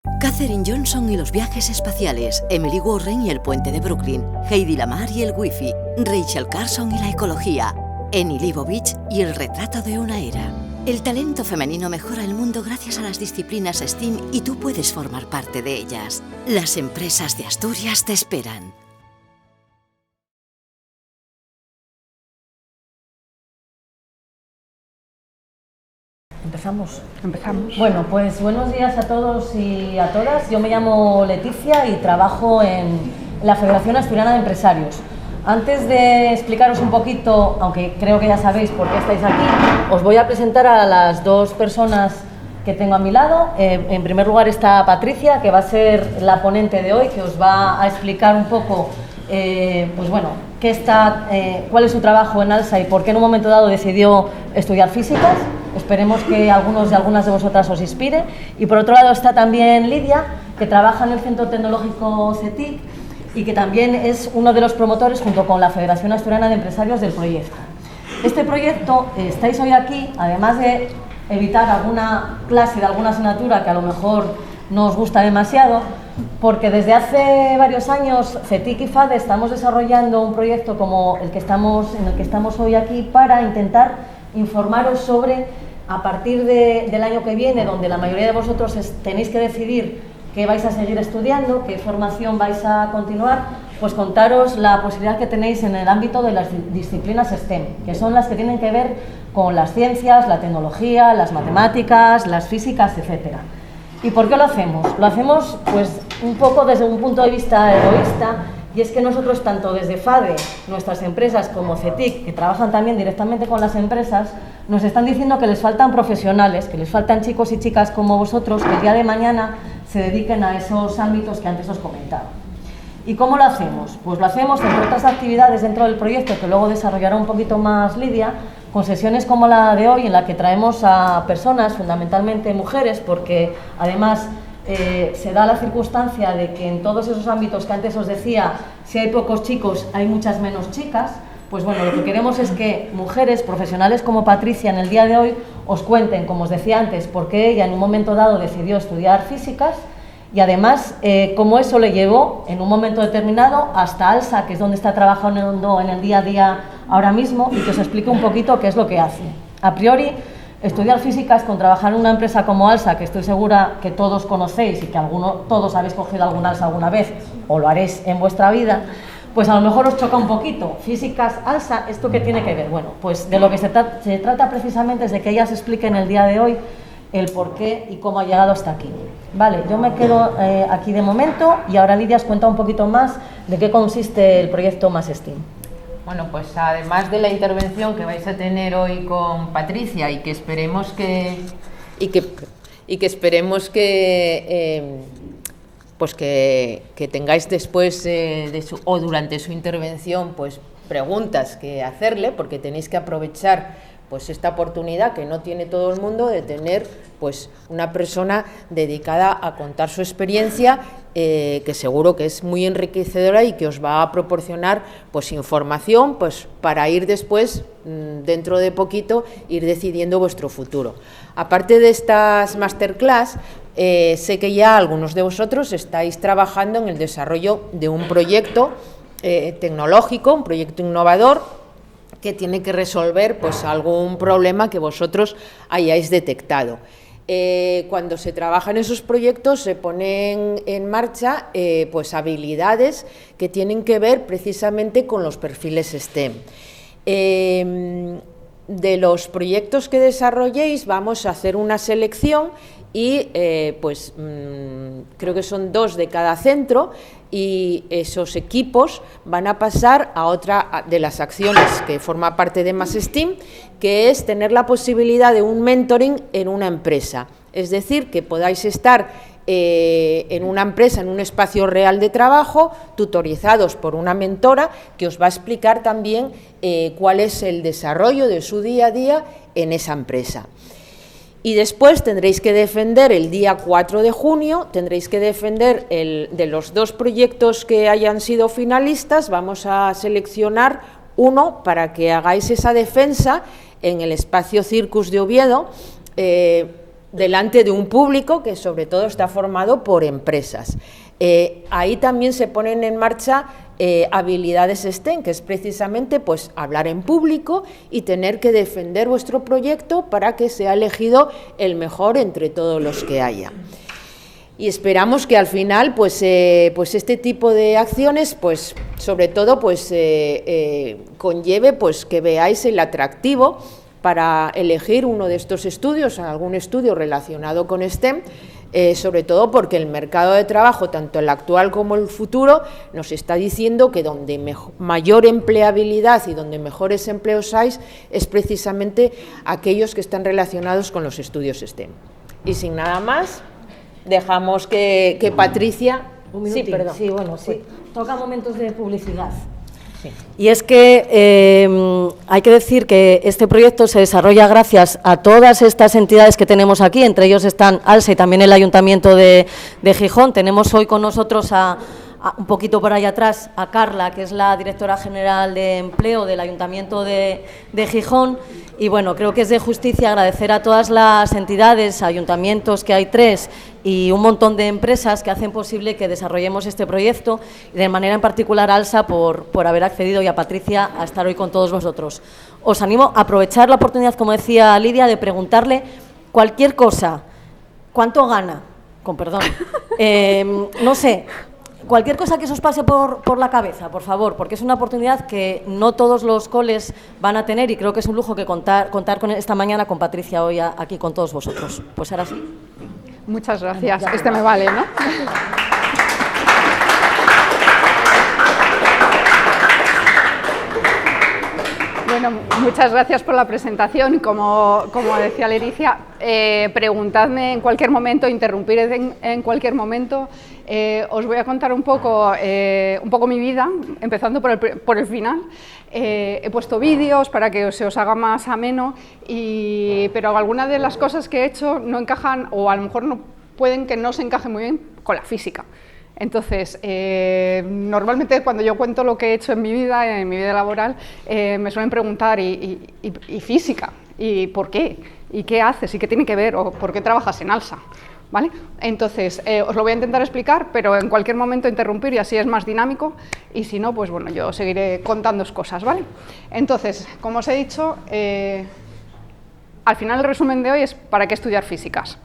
Katherine Johnson y los viajes espaciales, Emily Warren y el puente de Brooklyn, Heidi Lamar y el wifi, Rachel Carson y la ecología, Annie Leibovitz y el retrato de una era. El talento femenino mejora el mundo gracias a las disciplinas STEAM y tú puedes formar parte de ellas. Las empresas de Asturias te esperan. ¿Empezamos? Empezamos. Bueno, pues buenos días a todos y a todas. Yo me llamo Leticia y trabajo en la Federación Asturiana de Empresarios. Antes de explicaros un poquito, aunque creo que ya sabéis por qué estáis aquí, os voy a presentar a las dos personas que tengo a mi lado. En primer lugar está Patricia, que va a ser la ponente de hoy, que os va a explicar un poco, pues bueno, cuál es su trabajo en ALSA y por qué en un momento dado decidió estudiar físicas. Esperemos que algunos y algunas de vosotras os inspire. Y por otro lado está también Lidia, que trabaja en el Centro Tecnológico CETIC y que también es uno de los promotores, junto con la Federación Asturiana de Empresarios, del proyecto. Este proyecto, estáis hoy aquí, además de evitar alguna clase de alguna asignatura que a lo mejor no os gusta demasiado, porque desde hace varios años CETIC y FADE estamos desarrollando un proyecto como en el que estamos hoy aquí para intentar informaros sobre, a partir del año que viene, donde la mayoría de vosotros tenéis que decidir qué vais a seguir estudiando, qué formación vais a continuar, pues contaros la posibilidad que tenéis en el ámbito de las disciplinas STEM, que son las que tienen que ver con las ciencias, la tecnología, las matemáticas, las físicas, etc. ¿Y por qué lo hacemos? Lo hacemos pues un poco desde un punto de vista egoísta, y es que nosotros, tanto desde FADE, nuestras empresas, como CETIC, que trabajan también directamente con las empresas, nos están diciendo que les faltan profesionales, que les faltan chicos y chicas como vosotros, que el día de mañana se dediquen a esos ámbitos que antes os comentaba. ¿Y cómo lo hacemos? Pues lo hacemos, entre otras actividades dentro del proyecto, que luego desarrollará un poquito más Lidia, con sesiones como la de hoy, en la que traemos a personas, fundamentalmente mujeres, porque además se da la circunstancia de que en todos esos ámbitos que antes os decía, si hay pocos chicos, hay muchas menos chicas. Pues bueno, lo que queremos es que mujeres profesionales como Patricia en el día de hoy os cuenten, como os decía antes, por qué ella en un momento dado decidió estudiar físicas y además cómo eso le llevó en un momento determinado hasta ALSA, que es donde está trabajando en el día a día ahora mismo, y que os explique un poquito qué es lo que hace. A priori, estudiar físicas con trabajar en una empresa como ALSA, que estoy segura que todos conocéis y que todos habéis cogido algún ALSA alguna vez o lo haréis en vuestra vida, pues a lo mejor os choca un poquito. Físicas, ALSA, ¿esto qué tiene que ver? Bueno, pues de lo que se trata precisamente es de que ellas expliquen el día de hoy el por qué y cómo ha llegado hasta aquí. Vale, yo me quedo aquí de momento y ahora Lidia os cuenta un poquito más de qué consiste el proyecto Más STEAM. Bueno, pues además de la intervención que vais a tener hoy con Patricia y que esperemos que tengáis después o durante su intervención pues preguntas que hacerle, porque tenéis que aprovechar pues esta oportunidad que no tiene todo el mundo de tener pues una persona dedicada a contar su experiencia, que seguro que es muy enriquecedora y que os va a proporcionar pues información pues para ir después, dentro de poquito, ir decidiendo vuestro futuro. Aparte de estas masterclass, sé que ya algunos de vosotros estáis trabajando en el desarrollo de un proyecto tecnológico, un proyecto innovador, que tiene que resolver pues algún problema que vosotros hayáis detectado. Cuando se trabaja en esos proyectos se ponen en marcha pues habilidades que tienen que ver precisamente con los perfiles STEM. De los proyectos que desarrolléis vamos a hacer una selección y creo que son 2 de cada centro, y esos equipos van a pasar a otra de las acciones que forma parte de Más STEAM, que es tener la posibilidad de un mentoring en una empresa. Es decir, que podáis estar en una empresa, en un espacio real de trabajo, tutorizados por una mentora que os va a explicar también cuál es el desarrollo de su día a día en esa empresa. Y después tendréis que defender el día 4 de junio, tendréis que defender de los 2 proyectos que hayan sido finalistas, vamos a seleccionar uno para que hagáis esa defensa en el espacio Circus de Oviedo. delante de un público que sobre todo está formado por empresas. Ahí también se ponen en marcha habilidades STEM, que es precisamente pues hablar en público y tener que defender vuestro proyecto para que sea elegido el mejor entre todos los que haya. Y esperamos que al final pues este tipo de acciones pues sobre todo pues conlleve pues que veáis el atractivo para elegir uno de estos estudios, algún estudio relacionado con STEM, sobre todo porque el mercado de trabajo, tanto el actual como el futuro, nos está diciendo que donde mayor empleabilidad y donde mejores empleos hay es precisamente aquellos que están relacionados con los estudios STEM. Y sin nada más, dejamos que Patricia... Un minutín. Sí, perdón. Sí, bueno, sí. Toca momentos de publicidad. Sí. Y es que hay que decir que este proyecto se desarrolla gracias a todas estas entidades que tenemos aquí, entre ellos están ALSA y también el Ayuntamiento de Gijón. Tenemos hoy con nosotros un poquito por ahí atrás a Carla, que es la directora general de empleo del Ayuntamiento de Gijón. Y bueno, creo que es de justicia agradecer a todas las entidades, ayuntamientos, que hay 3, y un montón de empresas que hacen posible que desarrollemos este proyecto, y de manera en particular a ALSA por haber accedido, y a Patricia a estar hoy con todos vosotros. Os animo a aprovechar la oportunidad, como decía Lidia, de preguntarle cualquier cosa. ¿Cuánto gana? Con perdón. No sé. Cualquier cosa que se os pase por la cabeza, por favor, porque es una oportunidad que no todos los coles van a tener, y creo que es un lujo que contar con esta mañana con Patricia hoy aquí con todos vosotros. Pues ahora sí. Muchas gracias. Este me vale, ¿no? Bueno, muchas gracias por la presentación. Como decía Leticia, preguntadme en cualquier momento, interrumpid en cualquier momento. Os voy a contar un poco mi vida, empezando por el final. He puesto vídeos para que se os haga más ameno, pero algunas de las cosas que he hecho no encajan, o a lo mejor pueden que no se encajen muy bien con la física. Entonces, normalmente cuando yo cuento lo que he hecho en mi vida laboral, me suelen preguntar, ¿y física? ¿Y por qué? ¿Y qué haces? ¿Y qué tiene que ver? ¿O por qué trabajas en ALSA? ¿Vale? Entonces, os lo voy a intentar explicar, pero en cualquier momento interrumpir, y así es más dinámico, y si no, pues bueno, yo seguiré contándoos cosas, ¿vale? Entonces, como os he dicho, al final el resumen de hoy es ¿para qué estudiar físicas?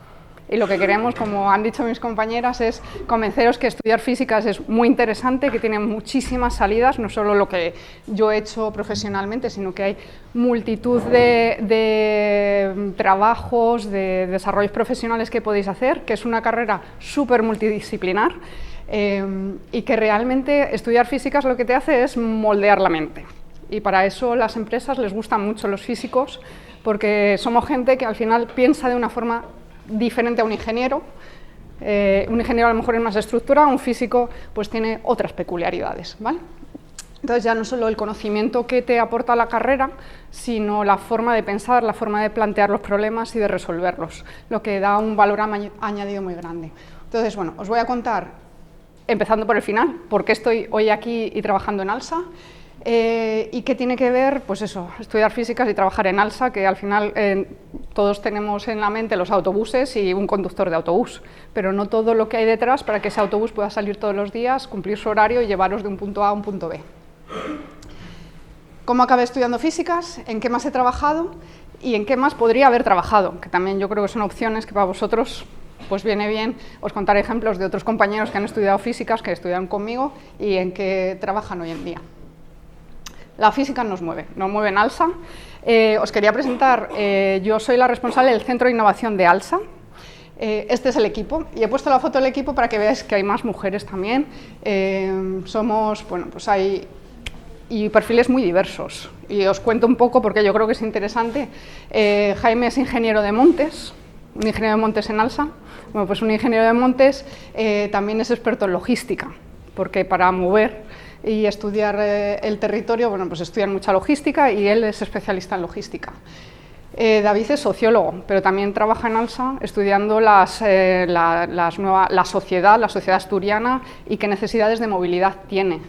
Y lo que queremos, como han dicho mis compañeras, es convenceros que estudiar físicas es muy interesante, que tiene muchísimas salidas, no solo lo que yo he hecho profesionalmente, sino que hay multitud de trabajos, de desarrollos profesionales que podéis hacer, que es una carrera súper multidisciplinar, y que realmente estudiar físicas lo que te hace es moldear la mente. Y para eso las empresas les gustan mucho los físicos, porque somos gente que al final piensa de una forma diferente a un ingeniero. Un ingeniero a lo mejor es más de estructura, un físico pues tiene otras peculiaridades, ¿vale? Entonces ya no solo el conocimiento que te aporta la carrera, sino la forma de pensar, la forma de plantear los problemas y de resolverlos, lo que da un valor añadido muy grande. Entonces, bueno, os voy a contar, empezando por el final, por qué estoy hoy aquí y trabajando en ALSA. ¿Y qué tiene que ver? Pues eso, estudiar físicas y trabajar en ALSA, que al final todos tenemos en la mente los autobuses y un conductor de autobús, pero no todo lo que hay detrás para que ese autobús pueda salir todos los días, cumplir su horario y llevaros de un punto A a un punto B. ¿Cómo acabé estudiando físicas? ¿En qué más he trabajado? ¿Y en qué más podría haber trabajado? Que también yo creo que son opciones que para vosotros pues viene bien. Os contaré ejemplos de otros compañeros que han estudiado físicas, que estudiaron conmigo y en qué trabajan hoy en día. La física nos mueve en ALSA. Os quería presentar, yo soy la responsable del Centro de Innovación de ALSA. Este es el equipo, y he puesto la foto del equipo para que veáis que hay más mujeres también. Somos, bueno, pues hay perfiles muy diversos. Y os cuento un poco porque yo creo que es interesante. Jaime es ingeniero de montes, un ingeniero de montes en ALSA. Bueno, pues un ingeniero de montes también es experto en logística, porque para mover y estudiar el territorio, bueno, pues estudian mucha logística y él es especialista en logística. David es sociólogo, pero también trabaja en ALSA estudiando la sociedad asturiana y qué necesidades de movilidad tiene.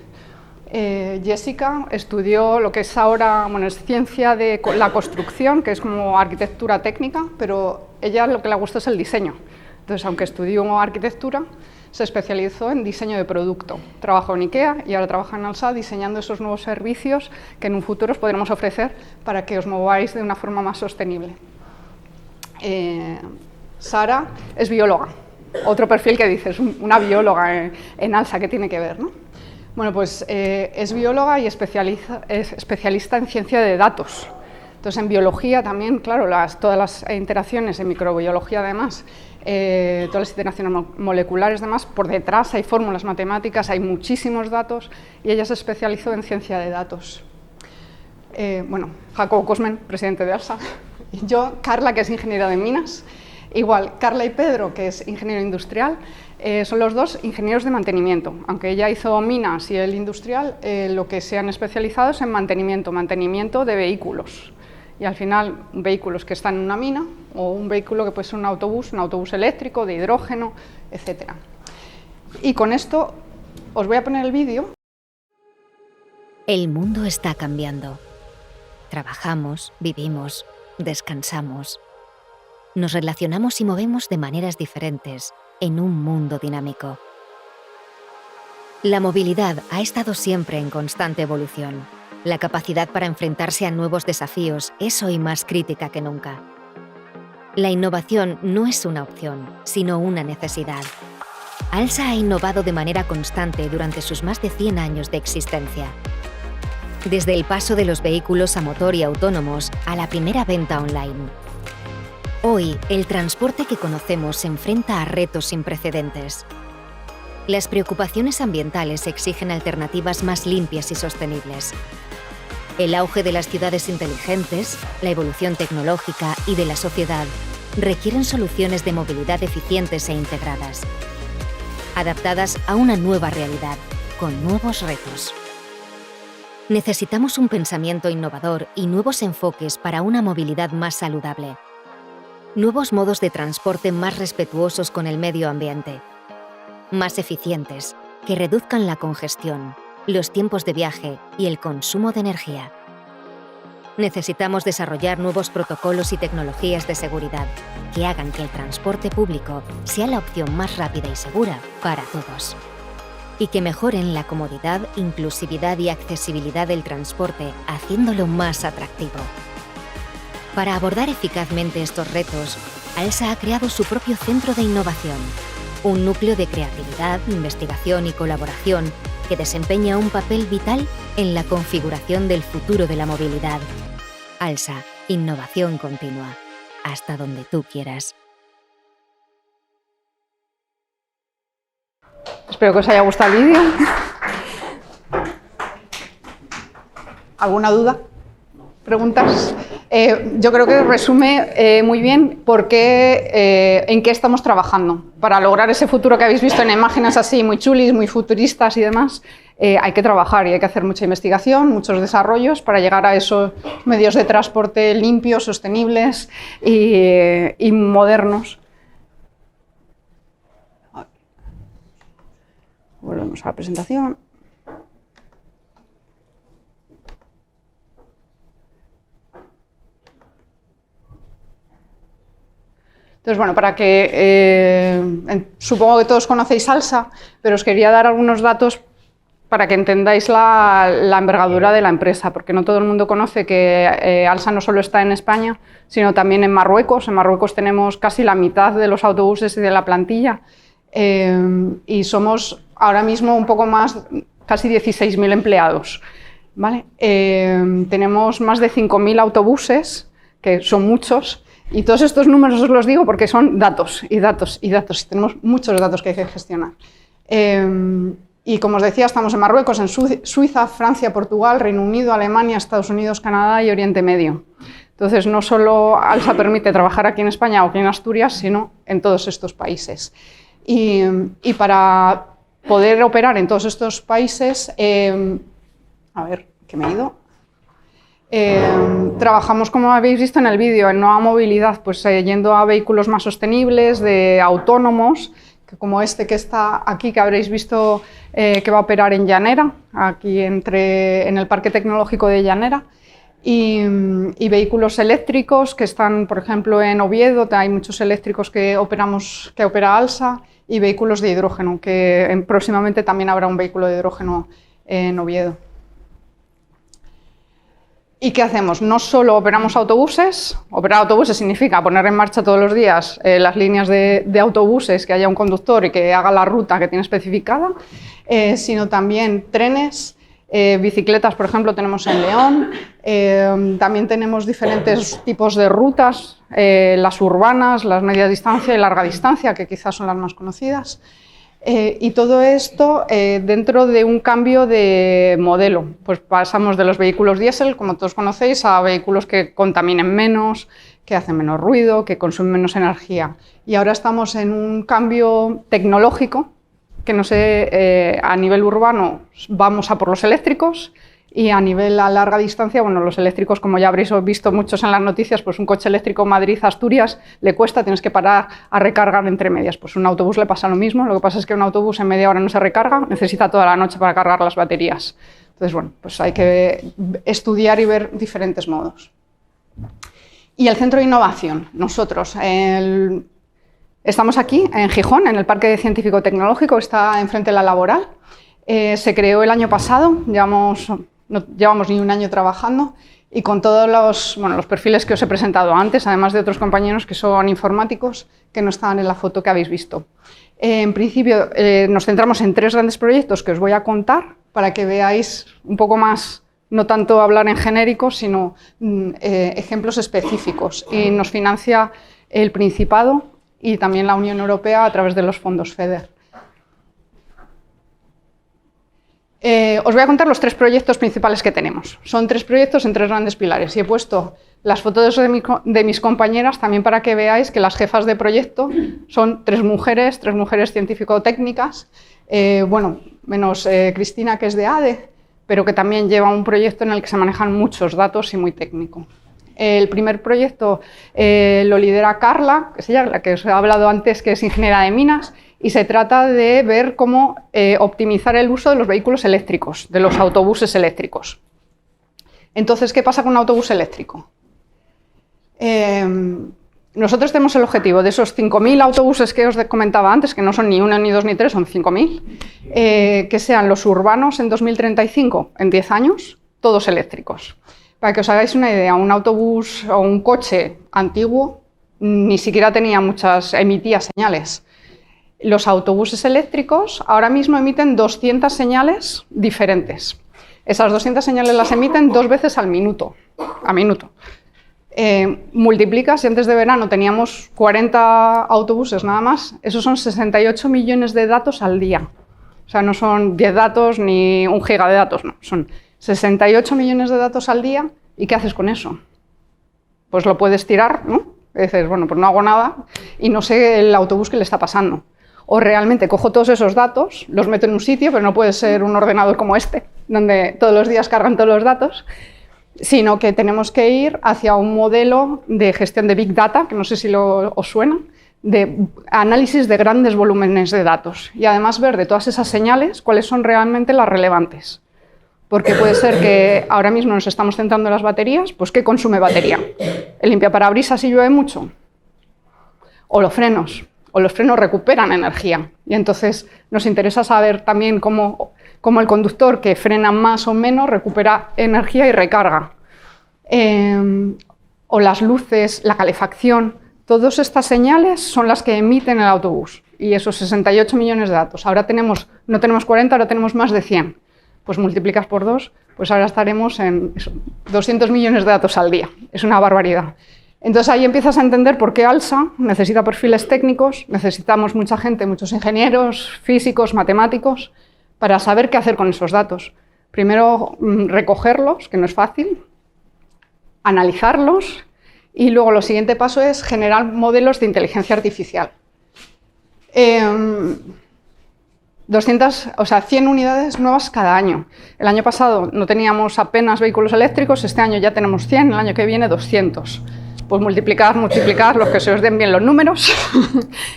Jessica estudió lo que es ahora, bueno, es ciencia de la construcción, que es como arquitectura técnica, pero ella lo que le gusta es el diseño. Entonces, aunque estudió arquitectura, se especializó en diseño de producto. Trabajó en IKEA y ahora trabaja en ALSA diseñando esos nuevos servicios que en un futuro os podremos ofrecer para que os mováis de una forma más sostenible. Sara es bióloga, otro perfil que dices, una bióloga en ALSA, ¿qué tiene que ver, no? Bueno, pues es bióloga y es especialista en ciencia de datos. Entonces, en biología también, claro, todas las interacciones, en microbiología además, todas las interacciones moleculares, además, por detrás hay fórmulas matemáticas, hay muchísimos datos, y ella se especializó en ciencia de datos. Bueno, Jacobo Cosmen, presidente de ALSA, y yo, Carla, que es ingeniera de minas. Igual, Carla y Pedro, que es ingeniero industrial, son los dos ingenieros de mantenimiento. Aunque ella hizo minas y él industrial, lo que se han especializado es en mantenimiento de vehículos. Y al final, vehículos que están en una mina o un vehículo que puede ser un autobús eléctrico, de hidrógeno, etc. Y con esto os voy a poner el vídeo. El mundo está cambiando. Trabajamos, vivimos, descansamos. Nos relacionamos y movemos de maneras diferentes en un mundo dinámico. La movilidad ha estado siempre en constante evolución. La capacidad para enfrentarse a nuevos desafíos es hoy más crítica que nunca. La innovación no es una opción, sino una necesidad. ALSA ha innovado de manera constante durante sus más de 100 años de existencia. Desde el paso de los vehículos a motor y autónomos a la primera venta online. Hoy, el transporte que conocemos se enfrenta a retos sin precedentes. Las preocupaciones ambientales exigen alternativas más limpias y sostenibles. El auge de las ciudades inteligentes, la evolución tecnológica y de la sociedad requieren soluciones de movilidad eficientes e integradas, adaptadas a una nueva realidad, con nuevos retos. Necesitamos un pensamiento innovador y nuevos enfoques para una movilidad más saludable. Nuevos modos de transporte más respetuosos con el medio ambiente, más eficientes, que reduzcan la congestión, los tiempos de viaje y el consumo de energía. Necesitamos desarrollar nuevos protocolos y tecnologías de seguridad que hagan que el transporte público sea la opción más rápida y segura para todos. Y que mejoren la comodidad, inclusividad y accesibilidad del transporte, haciéndolo más atractivo. Para abordar eficazmente estos retos, ALSA ha creado su propio centro de innovación, un núcleo de creatividad, investigación y colaboración que desempeña un papel vital en la configuración del futuro de la movilidad. ALSA, innovación continua, hasta donde tú quieras. Espero que os haya gustado el vídeo. ¿Alguna duda? ¿Preguntas? Yo creo que resume muy bien en qué estamos trabajando. Para lograr ese futuro que habéis visto en imágenes así muy chulis, muy futuristas y demás, hay que trabajar y hay que hacer mucha investigación, muchos desarrollos para llegar a esos medios de transporte limpios, sostenibles y modernos. Volvemos a la presentación. Entonces, bueno, para que supongo que todos conocéis ALSA, pero os quería dar algunos datos para que entendáis la envergadura de la empresa, porque no todo el mundo conoce que ALSA no solo está en España, sino también en Marruecos. En Marruecos tenemos casi la mitad de los autobuses y de la plantilla, y somos ahora mismo un poco más, casi 16.000 empleados, ¿vale? Tenemos más de 5.000 autobuses, que son muchos. Y todos estos números os los digo porque son datos y datos y datos. Tenemos muchos datos que hay que gestionar. Y como os decía, estamos en Marruecos, en Suiza, Francia, Portugal, Reino Unido, Alemania, Estados Unidos, Canadá y Oriente Medio. Entonces, no solo ALSA permite trabajar aquí en España o aquí en Asturias, sino en todos estos países. Y para poder operar en todos estos países, a ver, ¿qué me he ido? Trabajamos, como habéis visto en el vídeo, en nueva movilidad, pues yendo a vehículos más sostenibles, autónomos, como este que está aquí, que habréis visto que va a operar en Llanera, aquí en el Parque Tecnológico de Llanera, y vehículos eléctricos que están, por ejemplo, en Oviedo, hay muchos eléctricos que opera ALSA, y vehículos de hidrógeno, que próximamente también habrá un vehículo de hidrógeno en Oviedo. ¿Y qué hacemos? No solo operamos autobuses, operar autobuses significa poner en marcha todos los días las líneas de autobuses, que haya un conductor y que haga la ruta que tiene especificada, sino también trenes, bicicletas, por ejemplo, tenemos en León, también tenemos diferentes tipos de rutas, las urbanas, las media distancia y larga distancia, que quizás son las más conocidas. Y todo esto dentro de un cambio de modelo. Pues pasamos de los vehículos diésel, como todos conocéis, a vehículos que contaminen menos, que hacen menos ruido, que consumen menos energía. Y ahora estamos en un cambio tecnológico, que no sé, a nivel urbano vamos a por los eléctricos, y a nivel a larga distancia, bueno, los eléctricos, como ya habréis visto muchos en las noticias, pues un coche eléctrico Madrid-Asturias le cuesta, tienes que parar a recargar entre medias. Pues un autobús le pasa lo mismo, lo que pasa es que un autobús en media hora no se recarga, necesita toda la noche para cargar las baterías. Entonces, bueno, pues hay que estudiar y ver diferentes modos. Y el Centro de Innovación, nosotros, estamos aquí en Gijón, en el Parque Científico Tecnológico, está enfrente de la Laboral. Se creó el año pasado, no llevamos ni un año trabajando, y con todos los perfiles que os he presentado antes, además de otros compañeros que son informáticos, que no estaban en la foto que habéis visto. En principio nos centramos en 3 grandes proyectos que os voy a contar para que veáis un poco más, no tanto hablar en genérico, sino ejemplos específicos. Y nos financia el Principado y también la Unión Europea a través de los fondos FEDER. Os voy a contar los 3 proyectos principales que tenemos. Son 3 proyectos en 3 grandes pilares y he puesto las fotos de mis compañeras también para que veáis que las jefas de proyecto son 3 mujeres científico-técnicas, bueno, menos Cristina, que es de ADE, pero que también lleva un proyecto en el que se manejan muchos datos y muy técnico. El primer proyecto lo lidera Carla, que es ella, la que os he hablado antes, que es ingeniera de minas, y se trata de ver cómo optimizar el uso de los vehículos eléctricos, de los autobuses eléctricos. Entonces, ¿qué pasa con un autobús eléctrico? Nosotros tenemos el objetivo de esos 5.000 autobuses que os comentaba antes, que no son ni 1, ni 2, ni 3, son 5.000, que sean los urbanos en 2035, en 10 años, todos eléctricos. Para que os hagáis una idea, un autobús o un coche antiguo ni siquiera emitía señales. Los autobuses eléctricos ahora mismo emiten 200 señales diferentes. Esas 200 señales las emiten 2 veces al minuto. Multiplicas, si antes de verano teníamos 40 autobuses nada más, esos son 68 millones de datos al día. O sea, no son 10 datos ni 1 giga de datos, no, son 68 millones de datos al día. ¿Y qué haces con eso? Pues lo puedes tirar, ¿no? Y dices, bueno, pues no hago nada y no sé el autobús que le está pasando. O realmente cojo todos esos datos, los meto en un sitio, pero no puede ser un ordenador como este, donde todos los días cargan todos los datos, sino que tenemos que ir hacia un modelo de gestión de Big Data, que no sé si os suena, de análisis de grandes volúmenes de datos y además ver de todas esas señales cuáles son realmente las relevantes. Porque puede ser que ahora mismo nos estamos centrando en las baterías, pues ¿qué consume batería? ¿El limpiaparabrisas si llueve mucho? ¿O los frenos? O los frenos recuperan energía. Y entonces nos interesa saber también cómo el conductor que frena más o menos recupera energía y recarga. O las luces, la calefacción, todas estas señales son las que emiten el autobús. Y esos 68 millones de datos. Ahora no tenemos 40, ahora tenemos más de 100. Pues multiplicas por 2, pues ahora estaremos en 200 millones de datos al día. Es una barbaridad. Entonces ahí empiezas a entender por qué ALSA necesita perfiles técnicos, necesitamos mucha gente, muchos ingenieros, físicos, matemáticos, para saber qué hacer con esos datos. Primero recogerlos, que no es fácil, analizarlos y luego lo siguiente paso es generar modelos de inteligencia artificial. 100 unidades nuevas cada año. El año pasado no teníamos apenas vehículos eléctricos, este año ya tenemos 100, el año que viene 200. pues multiplicad los que se os den bien los números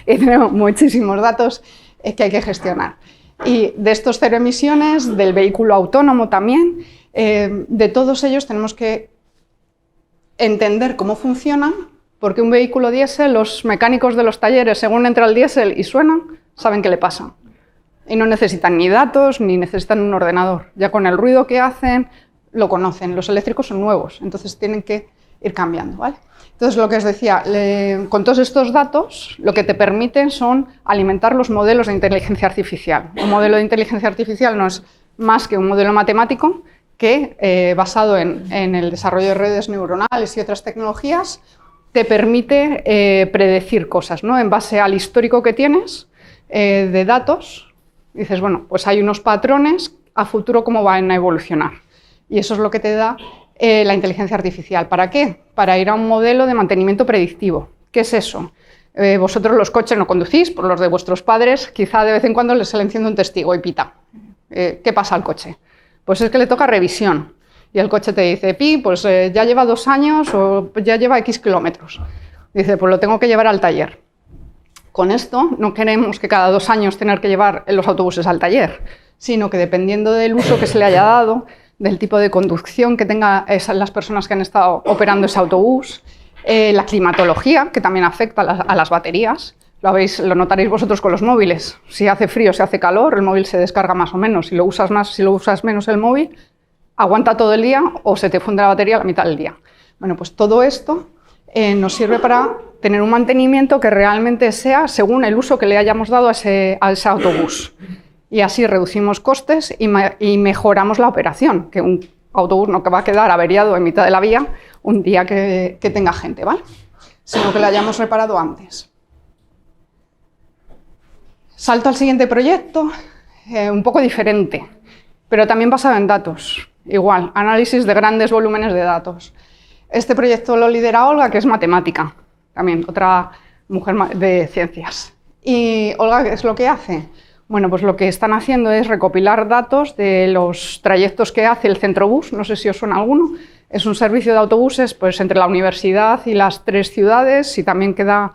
y tenemos muchísimos datos que hay que gestionar. Y de estos cero emisiones, del vehículo autónomo también, de todos ellos tenemos que entender cómo funcionan, porque un vehículo diésel, los mecánicos de los talleres, según entra el diésel y suena, saben qué le pasa. Y no necesitan ni datos, ni necesitan un ordenador. Ya con el ruido que hacen, lo conocen. Los eléctricos son nuevos, entonces tienen que ir cambiando, ¿vale? Entonces, lo que os decía, con todos estos datos, lo que te permiten son alimentar los modelos de inteligencia artificial. Un modelo de inteligencia artificial no es más que un modelo matemático que, basado en el desarrollo de redes neuronales y otras tecnologías, te permite predecir cosas, ¿no? En base al histórico que tienes de datos, dices, bueno, pues hay unos patrones, a futuro cómo van a evolucionar. Y eso es lo que te da la inteligencia artificial. ¿Para qué? Para ir a un modelo de mantenimiento predictivo. ¿Qué es eso? Vosotros los coches no conducís, por los de vuestros padres, quizá de vez en cuando se le enciende un testigo y pita. ¿Qué pasa al coche? Pues es que le toca revisión. Y el coche te dice, pues ya lleva 2 años o ya lleva X kilómetros. Dice, pues lo tengo que llevar al taller. Con esto no queremos que cada 2 años tener que llevar los autobuses al taller, sino que dependiendo del uso que se le haya dado, del tipo de conducción que tengan las personas que han estado operando ese autobús, la climatología, que también afecta a las baterías. Lo notaréis vosotros con los móviles. Si hace frío, si hace calor, el móvil se descarga más o menos. Si lo usas más, si lo usas menos el móvil, aguanta todo el día o se te funde la batería a la mitad del día. Bueno, pues todo esto nos sirve para tener un mantenimiento que realmente sea según el uso que le hayamos dado a ese autobús. Y así reducimos costes y mejoramos la operación, que un autobús no va a quedar averiado en mitad de la vía un día que tenga gente, ¿vale? Sino que lo hayamos reparado antes. Salto al siguiente proyecto, un poco diferente, pero también basado en datos. Igual, análisis de grandes volúmenes de datos. Este proyecto lo lidera Olga, que es matemática, también otra mujer de ciencias. ¿Y Olga qué es lo que hace? Bueno, pues lo que están haciendo es recopilar datos de los trayectos que hace el Centrobús, no sé si os suena alguno, es un servicio de autobuses pues, entre la universidad y las 3 ciudades y también que da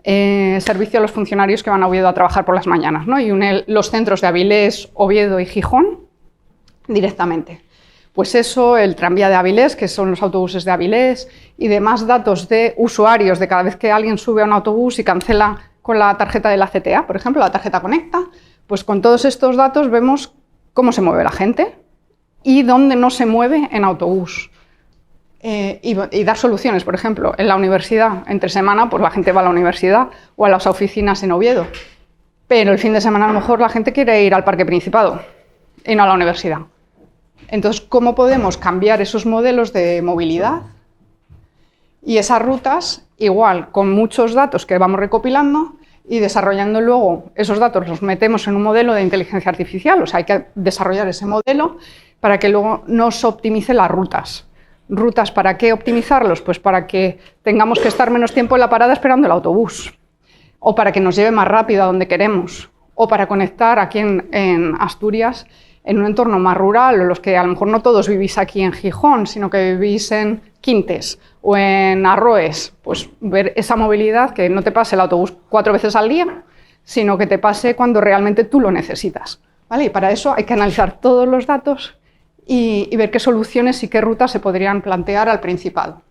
servicio a los funcionarios que van a Oviedo a trabajar por las mañanas, ¿no? Y une los centros de Avilés, Oviedo y Gijón directamente. Pues eso, el tranvía de Avilés, que son los autobuses de Avilés, y demás datos de usuarios de cada vez que alguien sube a un autobús y cancela con la tarjeta de la CTA, por ejemplo, la tarjeta Conecta, pues con todos estos datos vemos cómo se mueve la gente y dónde no se mueve en autobús. Y dar soluciones, por ejemplo, en la universidad, entre semana, pues la gente va a la universidad o a las oficinas en Oviedo, pero el fin de semana a lo mejor la gente quiere ir al Parque Principado y no a la universidad. Entonces, ¿cómo podemos cambiar esos modelos de movilidad? Y esas rutas, igual, con muchos datos que vamos recopilando y desarrollando luego esos datos, los metemos en un modelo de inteligencia artificial, o sea, hay que desarrollar ese modelo para que luego nos optimice las rutas. ¿Rutas para qué optimizarlos? Pues para que tengamos que estar menos tiempo en la parada esperando el autobús, o para que nos lleve más rápido a donde queremos, o para conectar aquí en Asturias en un entorno más rural, o los que a lo mejor no todos vivís aquí en Gijón, sino que vivís en Quintes o en Arroes, pues ver esa movilidad, que no te pase el autobús 4 veces al día, sino que te pase cuando realmente tú lo necesitas, ¿vale? Y para eso hay que analizar todos los datos y ver qué soluciones y qué rutas se podrían plantear al Principado.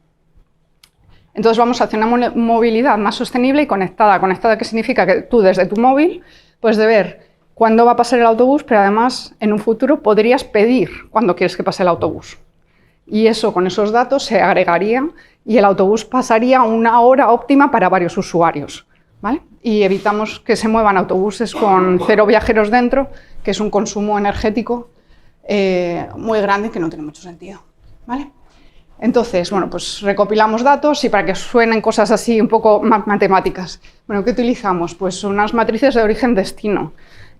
Entonces vamos hacia una movilidad más sostenible y conectada. ¿Conectada qué significa? Que tú desde tu móvil puedes ver cuándo va a pasar el autobús, pero además en un futuro podrías pedir cuándo quieres que pase el autobús. Y eso, con esos datos se agregaría y el autobús pasaría una hora óptima para varios usuarios, ¿vale? Y evitamos que se muevan autobuses con 0 viajeros dentro, que es un consumo energético muy grande que no tiene mucho sentido, ¿vale? Entonces, bueno, pues recopilamos datos y para que suenen cosas así un poco más matemáticas. Bueno, ¿qué utilizamos? Pues unas matrices de origen-destino.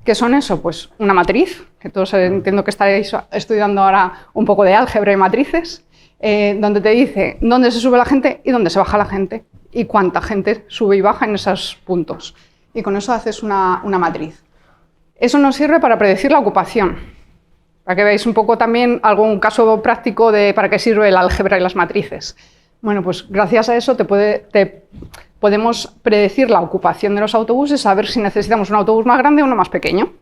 ¿Qué son eso? Pues una matriz, que todos entiendo que estaréis estudiando ahora un poco de álgebra y matrices, donde te dice dónde se sube la gente y dónde se baja la gente y cuánta gente sube y baja en esos puntos. Y con eso haces una matriz. Eso nos sirve para predecir la ocupación, para que veáis un poco también algún caso práctico de para qué sirve el álgebra y las matrices. Bueno, pues gracias a eso podemos predecir la ocupación de los autobuses, saber si necesitamos un autobús más grande o uno más pequeño.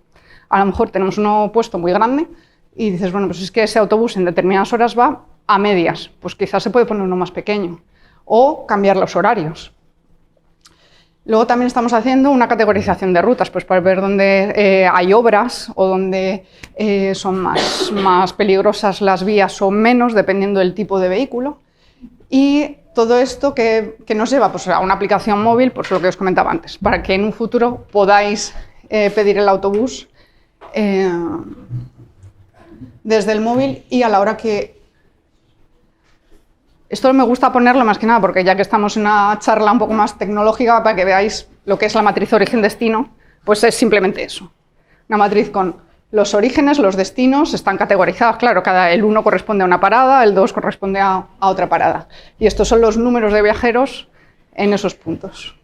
A lo mejor tenemos uno puesto muy grande y dices, bueno, pues es que ese autobús en determinadas horas va a medias, pues quizás se puede poner uno más pequeño o cambiar los horarios. Luego también estamos haciendo una categorización de rutas, pues para ver dónde hay obras o dónde son más peligrosas las vías o menos, dependiendo del tipo de vehículo. Y todo esto que nos lleva pues, a una aplicación móvil, pues lo que os comentaba antes, para que en un futuro podáis pedir el autobús desde el móvil y a la hora que... Esto me gusta ponerlo más que nada porque ya que estamos en una charla un poco más tecnológica, para que veáis lo que es la matriz origen-destino, pues es simplemente eso. Una matriz con los orígenes, los destinos, están categorizados, claro, el 1 corresponde a una parada, el 2 corresponde a otra parada. Y estos son los números de viajeros en esos puntos.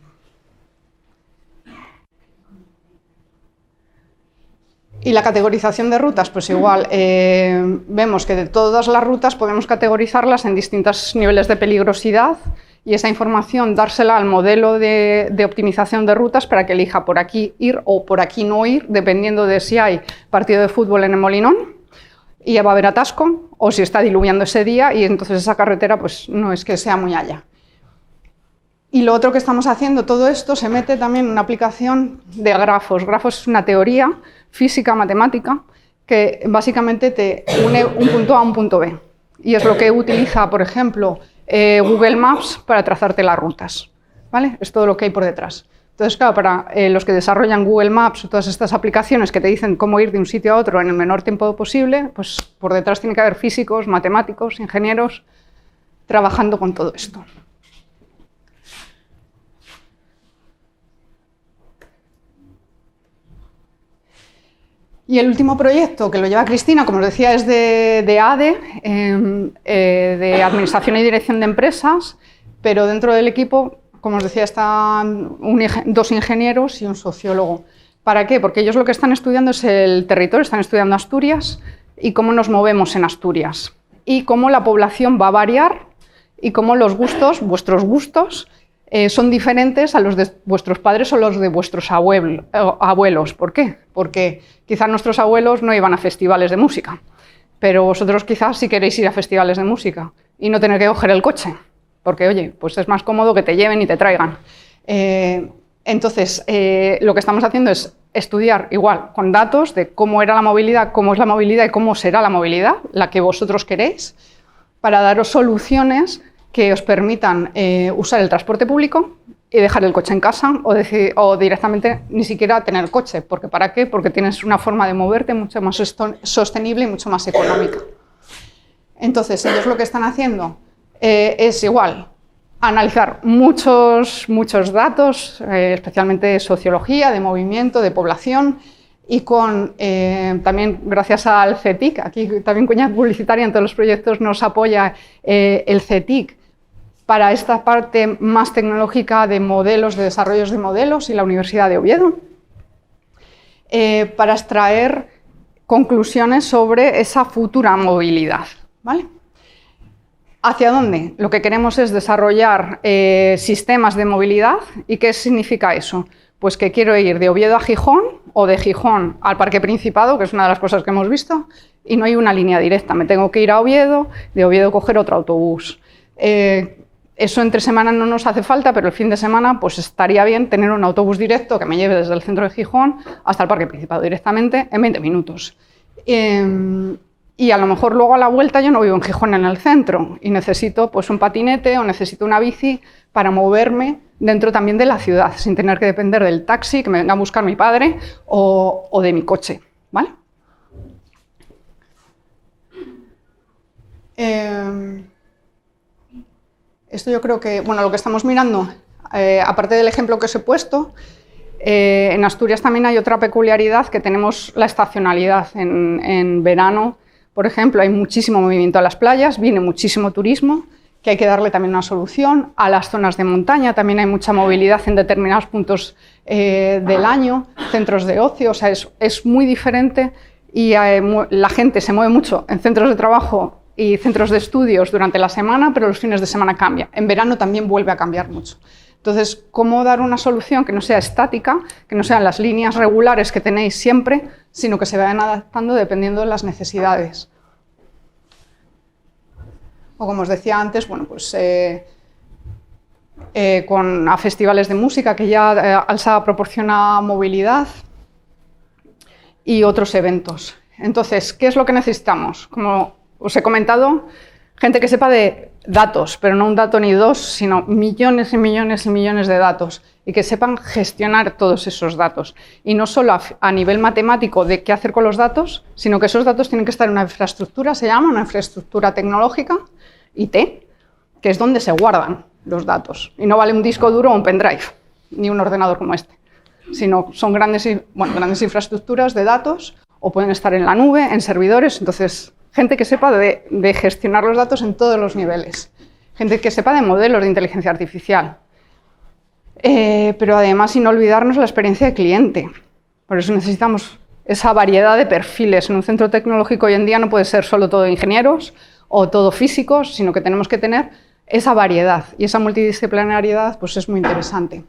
Y la categorización de rutas, pues igual, vemos que de todas las rutas podemos categorizarlas en distintos niveles de peligrosidad y esa información dársela al modelo de optimización de rutas para que elija por aquí ir o por aquí no ir, dependiendo de si hay partido de fútbol en el Molinón y ya va a haber atasco, o si está diluviando ese día y entonces esa carretera pues no es que sea muy allá. Y lo otro que estamos haciendo, todo esto se mete también en una aplicación de grafos. Grafos es una teoría física, matemática, que básicamente te une un punto A a un punto B. Y es lo que utiliza, por ejemplo, Google Maps para trazarte las rutas, ¿vale? Es todo lo que hay por detrás. Entonces, claro, para los que desarrollan Google Maps o todas estas aplicaciones que te dicen cómo ir de un sitio a otro en el menor tiempo posible, pues por detrás tiene que haber físicos, matemáticos, ingenieros, trabajando con todo esto. Y el último proyecto que lo lleva Cristina, como os decía, es de ADE, de Administración y Dirección de Empresas, pero dentro del equipo, como os decía, están dos ingenieros y un sociólogo. ¿Para qué? Porque ellos lo que están estudiando es el territorio, están estudiando Asturias y cómo nos movemos en Asturias y cómo la población va a variar y cómo los gustos, vuestros gustos, son diferentes a los de vuestros padres o los de vuestros abuelos. ¿Por qué? Porque quizás nuestros abuelos no iban a festivales de música, pero vosotros quizás sí queréis ir a festivales de música y no tener que coger el coche, porque, oye, pues es más cómodo que te lleven y te traigan. Entonces, lo que estamos haciendo es estudiar igual con datos de cómo era la movilidad, cómo es la movilidad y cómo será la movilidad, la que vosotros queréis, para daros soluciones que os permitan usar el transporte público y dejar el coche en casa o directamente ni siquiera tener coche. ¿Porque para qué? Porque tienes una forma de moverte mucho más sostenible y mucho más económica. Entonces, ellos lo que están haciendo es igual, analizar muchos datos, especialmente de sociología, de movimiento, de población, y también gracias al CETIC, aquí también cuña publicitaria en todos los proyectos nos apoya el CETIC, para esta parte más tecnológica de modelos, de desarrollos de modelos y la Universidad de Oviedo, para extraer conclusiones sobre esa futura movilidad, ¿vale? ¿Hacia dónde? Lo que queremos es desarrollar sistemas de movilidad. ¿Y qué significa eso? Pues que quiero ir de Oviedo a Gijón o de Gijón al Parque Principado, que es una de las cosas que hemos visto, y no hay una línea directa. Me tengo que ir a Oviedo, de Oviedo coger otro autobús. Eso entre semana no nos hace falta, pero el fin de semana pues estaría bien tener un autobús directo que me lleve desde el centro de Gijón hasta el Parque Principado directamente en 20 minutos. Y a lo mejor luego a la vuelta yo no vivo en Gijón en el centro y necesito pues un patinete o necesito una bici para moverme dentro también de la ciudad, sin tener que depender del taxi que me venga a buscar mi padre o de mi coche, ¿vale? Esto yo creo que, bueno, lo que estamos mirando, aparte del ejemplo que os he puesto, en Asturias también hay otra peculiaridad, que tenemos la estacionalidad. En verano, por ejemplo, hay muchísimo movimiento a las playas, viene muchísimo turismo, que hay que darle también una solución. A las zonas de montaña también hay mucha movilidad en determinados puntos del año, centros de ocio, o sea, es muy diferente y la gente se mueve mucho en centros de trabajo y centros de estudios durante la semana, pero los fines de semana cambia. En verano también vuelve a cambiar mucho. Entonces, ¿cómo dar una solución que no sea estática, que no sean las líneas regulares que tenéis siempre, sino que se vayan adaptando dependiendo de las necesidades? O como os decía antes, bueno, pues a festivales de música, que ya ALSA proporciona movilidad, y otros eventos. Entonces, ¿qué es lo que necesitamos? Como os he comentado, gente que sepa de datos, pero no un dato ni dos, sino millones y millones y millones de datos, y que sepan gestionar todos esos datos. Y no solo a nivel matemático de qué hacer con los datos, sino que esos datos tienen que estar en una infraestructura, se llama una infraestructura tecnológica, IT, que es donde se guardan los datos. Y no vale un disco duro o un pendrive, ni un ordenador como este, sino son grandes infraestructuras de datos, o pueden estar en la nube, en servidores. Entonces, gente que sepa de gestionar los datos en todos los niveles. Gente que sepa de modelos de inteligencia artificial. Pero además, sin olvidarnos la experiencia de cliente. Por eso necesitamos esa variedad de perfiles. En un centro tecnológico hoy en día no puede ser solo todo ingenieros o todo físicos, sino que tenemos que tener esa variedad. Y esa multidisciplinariedad pues, es muy interesante.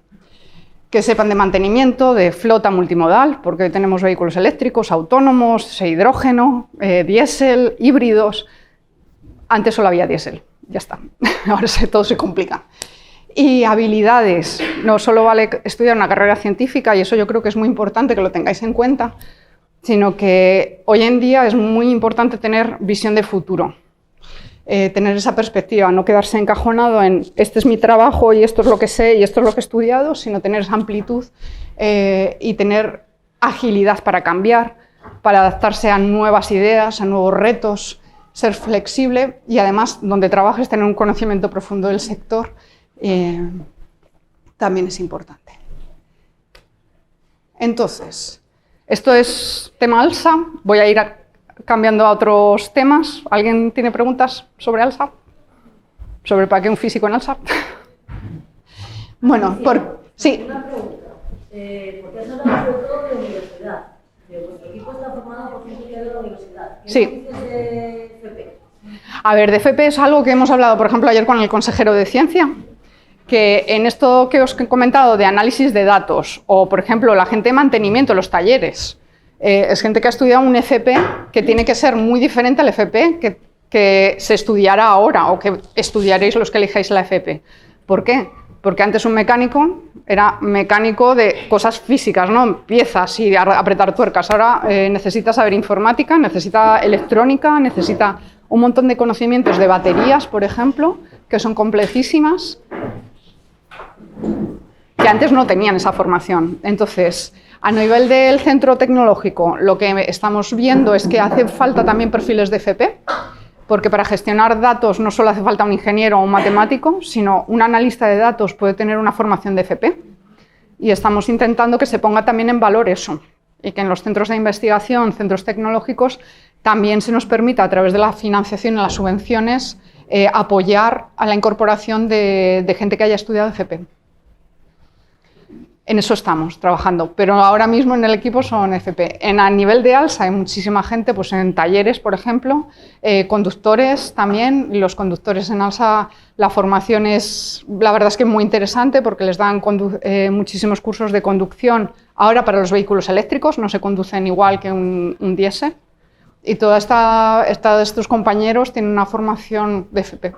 Que sepan de mantenimiento, de flota multimodal, porque hoy tenemos vehículos eléctricos, autónomos, hidrógeno, diésel, híbridos. Antes solo había diésel, ya está. Ahora todo se complica. Y habilidades. No solo vale estudiar una carrera científica, y eso yo creo que es muy importante que lo tengáis en cuenta, sino que hoy en día es muy importante tener visión de futuro. Tener esa perspectiva, no quedarse encajonado en este es mi trabajo y esto es lo que sé y esto es lo que he estudiado, sino tener esa amplitud y tener agilidad para cambiar, para adaptarse a nuevas ideas, a nuevos retos, ser flexible y además donde trabajes tener un conocimiento profundo del sector también es importante. Entonces, esto es tema ALSA, voy a ir cambiando a otros temas. ¿Alguien tiene preguntas sobre ALSA? ¿Sobre para qué un físico en ALSA? Bueno, sí. Una pregunta. Porque has hablado sobre todo de universidad. Vuestro equipo está formado por gente de la universidad. ¿Qué Sí. dices de FP? A ver, de FP es algo que hemos hablado, por ejemplo, ayer con el consejero de Ciencia, que en esto que os he comentado de análisis de datos, o por ejemplo la gente de mantenimiento, los talleres, es gente que ha estudiado un FP que tiene que ser muy diferente al FP que se estudiará ahora o que estudiaréis los que elijáis la FP. ¿Por qué? Porque antes un mecánico era mecánico de cosas físicas, ¿no? Piezas y apretar tuercas. Ahora necesita saber informática, necesita electrónica, necesita un montón de conocimientos de baterías, por ejemplo, que son complejísimas, que antes no tenían esa formación. Entonces, a nivel del centro tecnológico, lo que estamos viendo es que hace falta también perfiles de FP, porque para gestionar datos no solo hace falta un ingeniero o un matemático, sino un analista de datos puede tener una formación de FP. Y estamos intentando que se ponga también en valor eso, y que en los centros de investigación, centros tecnológicos, también se nos permita, a través de la financiación y las subvenciones, apoyar a la incorporación de gente que haya estudiado FP. En eso estamos trabajando, pero ahora mismo en el equipo son FP. A nivel de ALSA hay muchísima gente, pues en talleres, por ejemplo, conductores también. Los conductores en ALSA, la formación es, la verdad es que muy interesante porque les dan muchísimos cursos de conducción. Ahora para los vehículos eléctricos no se conducen igual que un diésel. Y todos estos compañeros tienen una formación de FP.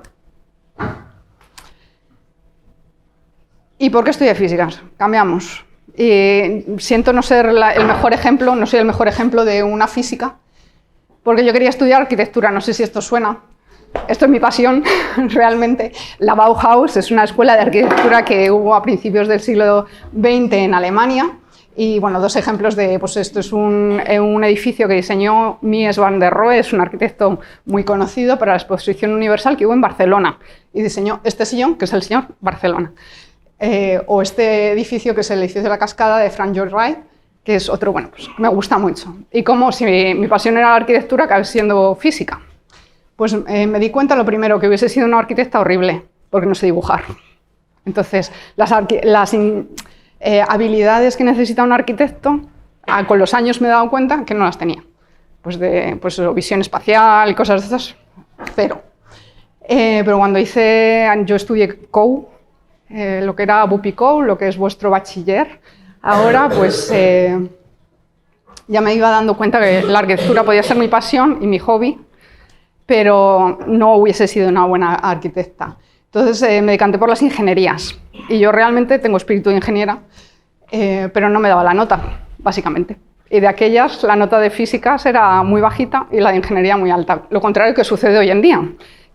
¿Y por qué estudié físicas? Cambiamos. Y siento no ser el mejor ejemplo, no soy el mejor ejemplo de una física, porque yo quería estudiar arquitectura, no sé si esto suena. Esto es mi pasión, realmente. La Bauhaus es una escuela de arquitectura que hubo a principios del siglo XX en Alemania. Y bueno, dos ejemplos de, pues esto es un edificio que diseñó Mies van der Rohe, es un arquitecto muy conocido para la Exposición Universal que hubo en Barcelona. Y diseñó este sillón, que es el sillón Barcelona. O este edificio que es el edificio de la Cascada de Frank Lloyd Wright, que es otro, bueno, pues me gusta mucho. Y como si mi pasión era la arquitectura, acabé siendo física. Pues me di cuenta lo primero, que hubiese sido una arquitecta horrible, porque no sé dibujar. Entonces, las habilidades que necesita un arquitecto, con los años me he dado cuenta que no las tenía. Pues visión espacial y cosas de esas, cero. Pero cuando yo estudié COU, lo que era BUPI-COU, lo que es vuestro bachiller, ahora pues ya me iba dando cuenta que la arquitectura podía ser mi pasión y mi hobby, pero no hubiese sido una buena arquitecta. Entonces me decanté por las ingenierías y yo realmente tengo espíritu de ingeniera, pero no me daba la nota, básicamente. Y de aquellas, la nota de físicas era muy bajita y la de ingeniería muy alta. Lo contrario que sucede hoy en día,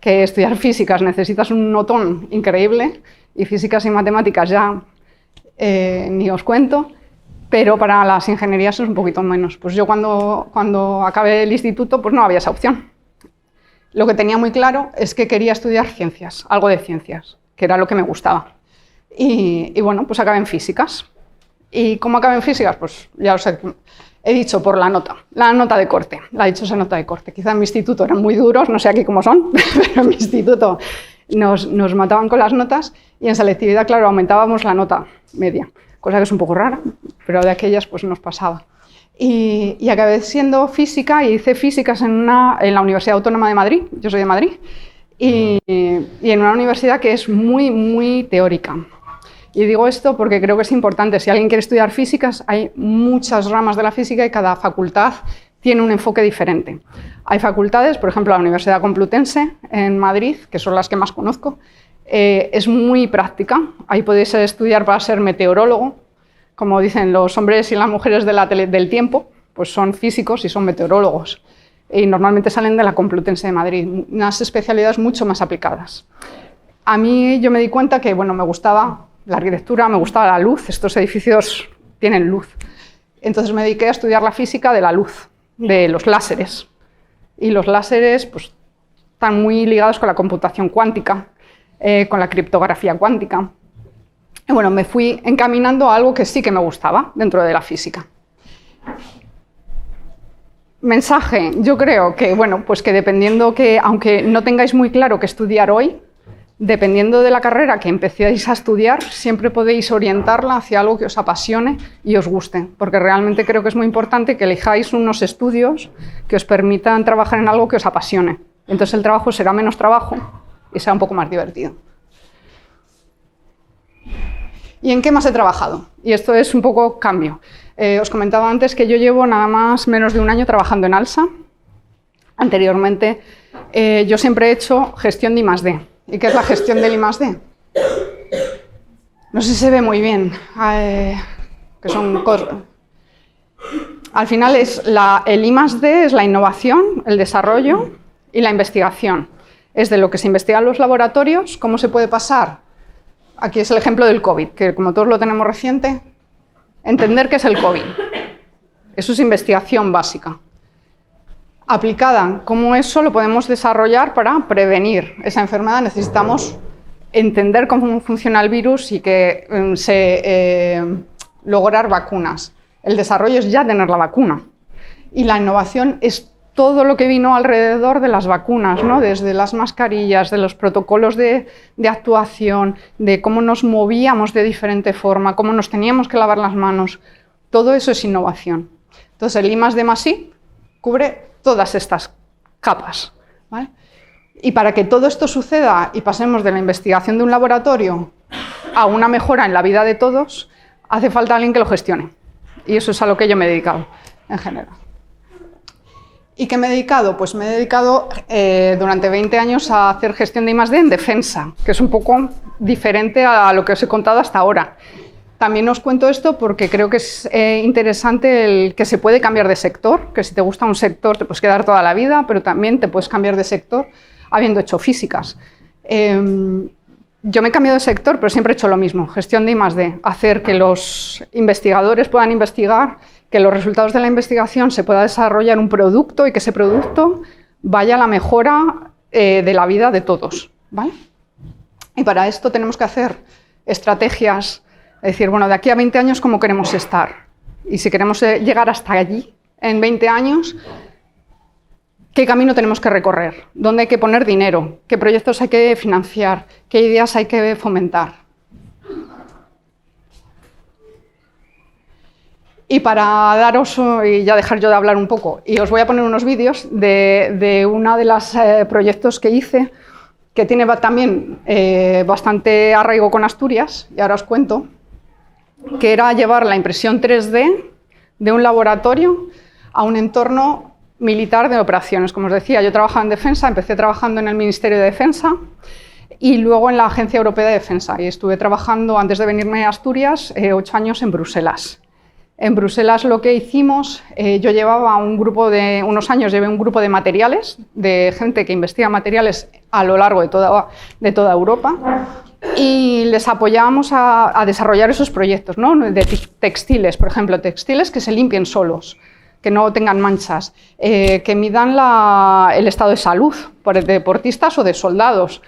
que estudiar físicas necesitas un notón increíble y físicas y matemáticas ya ni os cuento, pero para las ingenierías es un poquito menos. Pues yo cuando acabé el instituto pues no había esa opción. Lo que tenía muy claro es que quería estudiar ciencias, algo de ciencias, que era lo que me gustaba. Y bueno, pues acabé en físicas. ¿Y cómo acabé en físicas? Pues ya os he dicho por la nota de corte, la dichosa nota de corte. Quizá en mi instituto eran muy duros, no sé aquí cómo son, pero en mi instituto nos mataban con las notas y en selectividad, claro, aumentábamos la nota media, cosa que es un poco rara, pero de aquellas pues nos pasaba. Y acabé siendo física y hice físicas en la Universidad Autónoma de Madrid, yo soy de Madrid, y en una universidad que es muy, muy teórica. Y digo esto porque creo que es importante. Si alguien quiere estudiar físicas, hay muchas ramas de la física y cada facultad tiene un enfoque diferente. Hay facultades, por ejemplo, la Universidad Complutense en Madrid, que son las que más conozco, es muy práctica. Ahí podéis estudiar para ser meteorólogo. Como dicen los hombres y las mujeres del tiempo, pues son físicos y son meteorólogos. Y normalmente salen de la Complutense de Madrid, unas especialidades mucho más aplicadas. A mí yo me di cuenta que bueno, me gustaba la arquitectura, me gustaba la luz, estos edificios tienen luz. Entonces me dediqué a estudiar la física de la luz, de los láseres. Y los láseres pues, están muy ligados con la computación cuántica, con la criptografía cuántica. Y bueno, me fui encaminando a algo que sí que me gustaba dentro de la física. Mensaje, yo creo que, bueno, pues que dependiendo que, aunque no tengáis muy claro qué estudiar hoy, dependiendo de la carrera que empecéis a estudiar, siempre podéis orientarla hacia algo que os apasione y os guste, porque realmente creo que es muy importante que elijáis unos estudios que os permitan trabajar en algo que os apasione. Entonces el trabajo será menos trabajo y será un poco más divertido. ¿Y en qué más he trabajado? Y esto es un poco cambio. Os comentaba antes que yo llevo nada más menos de un año trabajando en ALSA. Anteriormente yo siempre he hecho gestión de I+D. ¿Y qué es la gestión del I+D? No sé si se ve muy bien. Que son al final el I+D es la innovación, el desarrollo y la investigación. Es de lo que se investiga en los laboratorios, cómo se puede pasar. Aquí es el ejemplo del COVID, que como todos lo tenemos reciente, entender qué es el COVID. Eso es investigación básica. Aplicada, cómo eso lo podemos desarrollar para prevenir esa enfermedad. Necesitamos entender cómo funciona el virus y lograr vacunas. El desarrollo es ya tener la vacuna. Y la innovación es todo lo que vino alrededor de las vacunas, ¿no? Desde las mascarillas, de los protocolos de actuación, de cómo nos movíamos de diferente forma, cómo nos teníamos que lavar las manos. Todo eso es innovación. Entonces el I+D+I cubre todas estas capas, ¿vale? Y para que todo esto suceda y pasemos de la investigación de un laboratorio a una mejora en la vida de todos, hace falta alguien que lo gestione. Y eso es a lo que yo me he dedicado en general. ¿Y qué me he dedicado? Pues me he dedicado durante 20 años a hacer gestión de I+D en defensa, que es un poco diferente a lo que os he contado hasta ahora. También os cuento esto porque creo que es interesante el que se puede cambiar de sector, que si te gusta un sector te puedes quedar toda la vida, pero también te puedes cambiar de sector habiendo hecho físicas. Yo me he cambiado de sector, pero siempre he hecho lo mismo, gestión de I+D, hacer que los investigadores puedan investigar, que los resultados de la investigación se pueda desarrollar un producto y que ese producto vaya a la mejora de la vida de todos, ¿vale? Y para esto tenemos que hacer estrategias, es decir, bueno, de aquí a 20 años, ¿cómo queremos estar? Y si queremos llegar hasta allí en 20 años, ¿qué camino tenemos que recorrer? ¿Dónde hay que poner dinero? ¿Qué proyectos hay que financiar? ¿Qué ideas hay que fomentar? Y para daros, y ya dejar yo de hablar un poco, y os voy a poner unos vídeos de uno de los proyectos que hice, que tiene también bastante arraigo con Asturias, y ahora os cuento, que era llevar la impresión 3D de un laboratorio a un entorno militar de operaciones. Como os decía, yo trabajaba en defensa, empecé trabajando en el Ministerio de Defensa y luego en la Agencia Europea de Defensa, y estuve trabajando, antes de venirme a Asturias, 8 años en Bruselas. En Bruselas lo que hicimos, yo llevaba unos años llevé un grupo de materiales, de gente que investiga materiales a lo largo de toda Europa, y les apoyábamos a desarrollar esos proyectos, ¿no? De textiles, por ejemplo, textiles que se limpien solos, que no tengan manchas, que midan el estado de salud de deportistas o de soldados,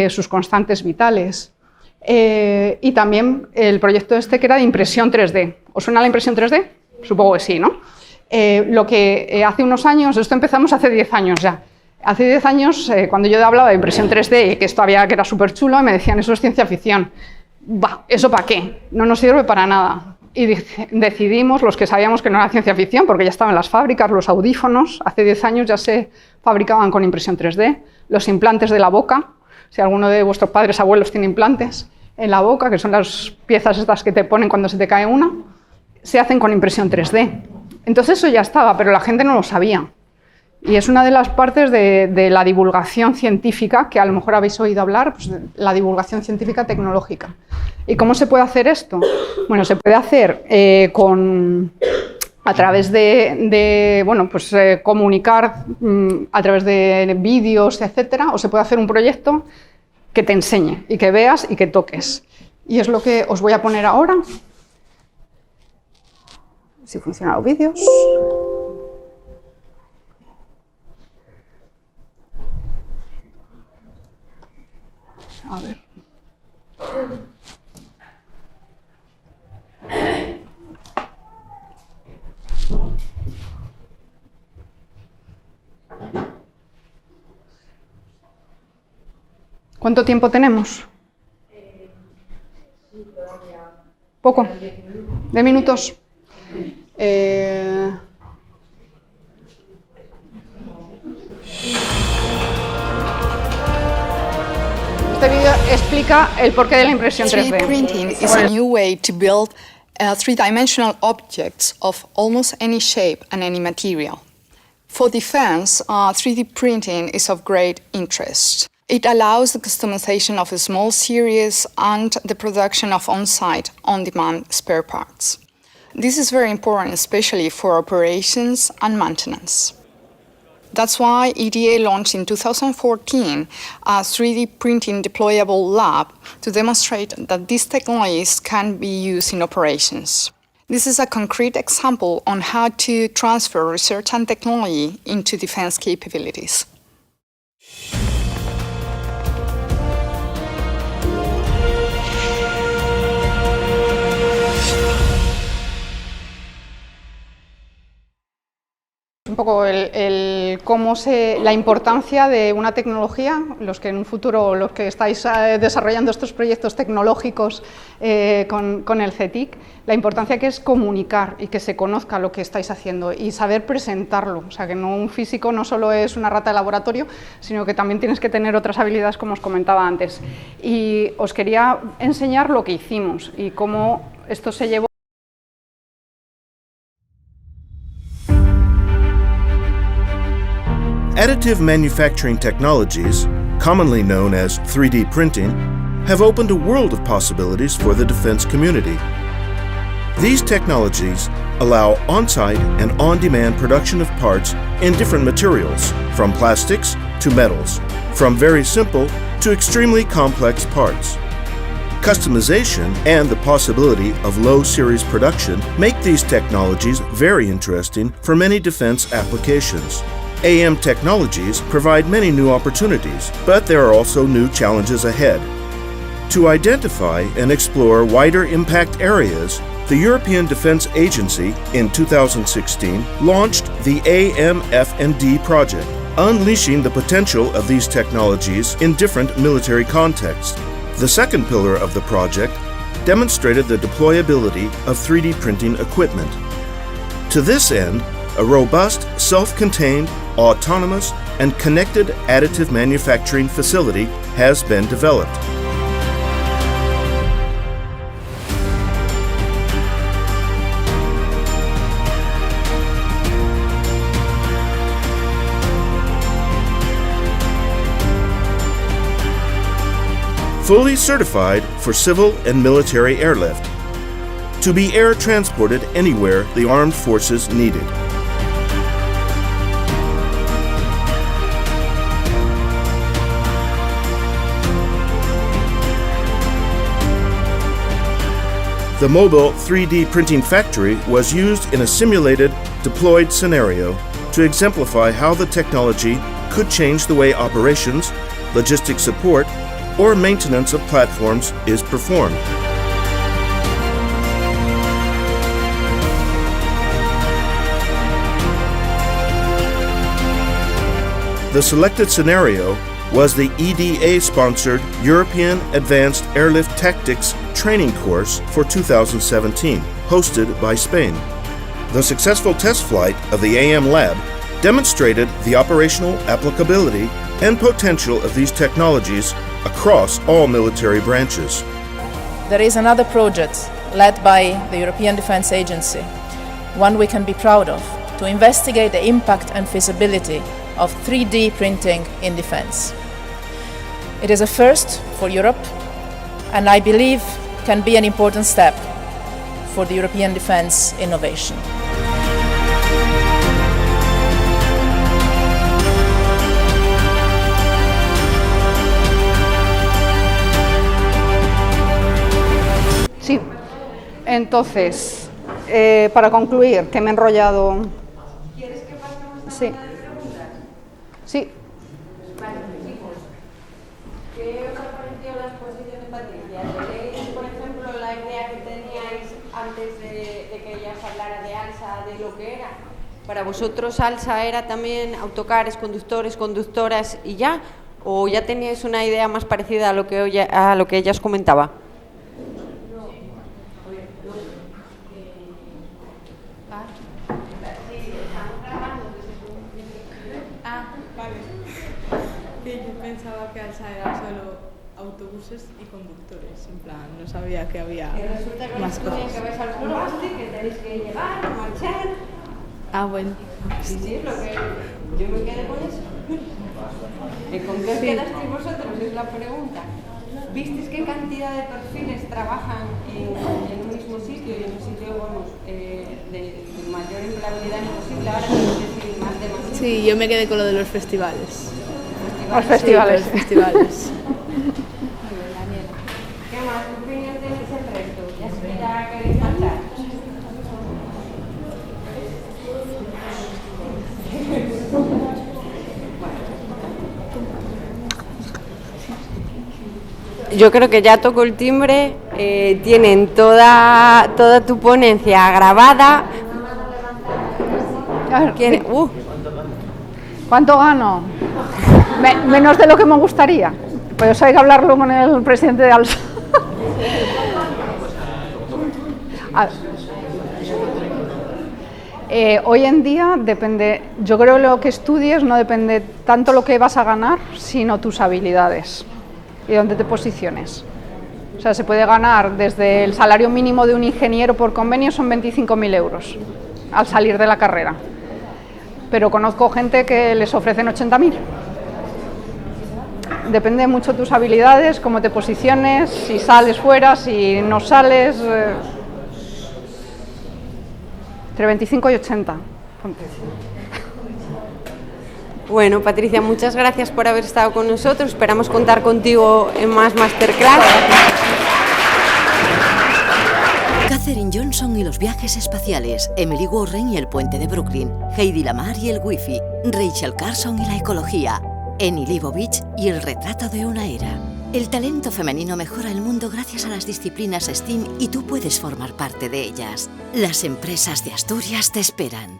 sus constantes vitales. Y también el proyecto que era de impresión 3D. ¿Os suena la impresión 3D? Supongo que sí, ¿no? Lo que hace unos años, esto empezamos hace 10 años ya. Hace 10 años, cuando yo hablaba de impresión 3D, que era súper chulo, me decían, eso es ciencia ficción. Bah, ¿eso para qué? No nos sirve para nada. Y decidimos, los que sabíamos que no era ciencia ficción, porque ya estaban en las fábricas, los audífonos, hace 10 años ya se fabricaban con impresión 3D, los implantes de la boca. Si alguno de vuestros padres, abuelos tiene implantes en la boca, que son las piezas estas que te ponen cuando se te cae una, se hacen con impresión 3D. Entonces eso ya estaba, pero la gente no lo sabía. Y es una de las partes de la divulgación científica, que a lo mejor habéis oído hablar, pues, de la divulgación científica tecnológica. ¿Y cómo se puede hacer esto? Bueno, se puede hacer a través de comunicar a través de vídeos, etcétera, o se puede hacer un proyecto que te enseñe y que veas y que toques. Y es lo que os voy a poner ahora. Si funcionan los vídeos. A ver. ¿Cuánto tiempo tenemos? Poco. ¿10 minutos? Este vídeo explica el porqué de la impresión 3D. 3D printing is a new way to build three-dimensional objects of almost any shape and any material. For defense, 3D printing is of great interest. It allows the customization of a small series and the production of on-site, on-demand spare parts. This is very important, especially for operations and maintenance. That's why EDA launched in 2014 a 3D printing deployable lab to demonstrate that these technologies can be used in operations. This is a concrete example on how to transfer research and technology into defense capabilities. Un poco la importancia de una tecnología, los que en un futuro, los que estáis desarrollando estos proyectos tecnológicos con el CETIC, la importancia que es comunicar y que se conozca lo que estáis haciendo y saber presentarlo. O sea, que un físico no solo es una rata de laboratorio, sino que también tienes que tener otras habilidades, como os comentaba antes. Y os quería enseñar lo que hicimos y cómo esto se llevó. Additive manufacturing technologies, commonly known as 3D printing, have opened a world of possibilities for the defense community. These technologies allow on-site and on-demand production of parts in different materials, from plastics to metals, from very simple to extremely complex parts. Customization and the possibility of low series production make these technologies very interesting for many defense applications. AM technologies provide many new opportunities, but there are also new challenges ahead. To identify and explore wider impact areas, the European Defence Agency in 2016 launched the AM-FND project, unleashing the potential of these technologies in different military contexts. The second pillar of the project demonstrated the deployability of 3D printing equipment. To this end, a robust, self-contained, autonomous, and connected additive manufacturing facility has been developed. Fully certified for civil and military airlift, to be air transported anywhere the armed forces need it. The mobile 3D printing factory was used in a simulated, deployed scenario to exemplify how the technology could change the way operations, logistic support, or maintenance of platforms is performed. The selected scenario was the EDA-sponsored European Advanced Airlift Tactics training course for 2017, hosted by Spain. The successful test flight of the AM Lab demonstrated the operational applicability and potential of these technologies across all military branches. There is another project led by the European Defence Agency, one we can be proud of, to investigate the impact and feasibility of 3D printing in defence. It is a first for Europe, and I believe can be an important step for the European defence innovation. Sí, entonces, para concluir, que me he enrollado. ¿Quieres que pasemos a sí. Sí. Vale, chicos, ¿qué os ha parecido la exposición de Patricia? ¿Tenéis, por ejemplo, la idea que teníais antes de que ella os hablara de ALSA, de lo que era? ¿Para vosotros ALSA era también autocares, conductores, conductoras y ya? ¿O ya teníais una idea más parecida a lo que ella os comentaba? Pensaba que ALSA era solo autobuses y conductores, en plan, no sabía que había más cosas. Que vais al pueblo, que tenéis que llegar, marchar. Ah, bueno. Sí, es lo que yo me quedé con eso. ¿Y con qué os quedasteis vosotros? Es la pregunta. ¿Visteis qué cantidad de perfiles trabajan en un mismo sitio y en un sitio, vamos, de mayor empleabilidad imposible? Ahora no sé si más de más. Sí, yo me quedé con lo de los festivales. Los festivales. Sí, los festivales. Muy bien, Daniela. ¿Qué más? ¿Qué opinión tenéis el resto? ¿Ya queréis marchar? Yo creo que ya tocó el timbre, tienen toda tu ponencia grabada. ¿Cuánto gano? Menos de lo que me gustaría. Pues hay que hablarlo con el presidente de ALSA. Hoy en día depende, yo creo que lo que estudies no depende tanto lo que vas a ganar, sino tus habilidades y dónde te posiciones. O sea, se puede ganar desde el salario mínimo de un ingeniero por convenio, son 25.000 euros al salir de la carrera. Pero conozco gente que les ofrecen 80.000. Depende mucho de tus habilidades, cómo te posiciones, si sales fuera, si no sales. Entre 25 y 80. Bueno, Patricia, muchas gracias por haber estado con nosotros. Esperamos contar contigo en más masterclass. Katherine Johnson y los viajes espaciales, Emily Warren y el puente de Brooklyn, Heidi Lamar y el Wi-Fi, Rachel Carson y la ecología, Annie Leibovitz y el retrato de una era. El talento femenino mejora el mundo gracias a las disciplinas STEAM y tú puedes formar parte de ellas. Las empresas de Asturias te esperan.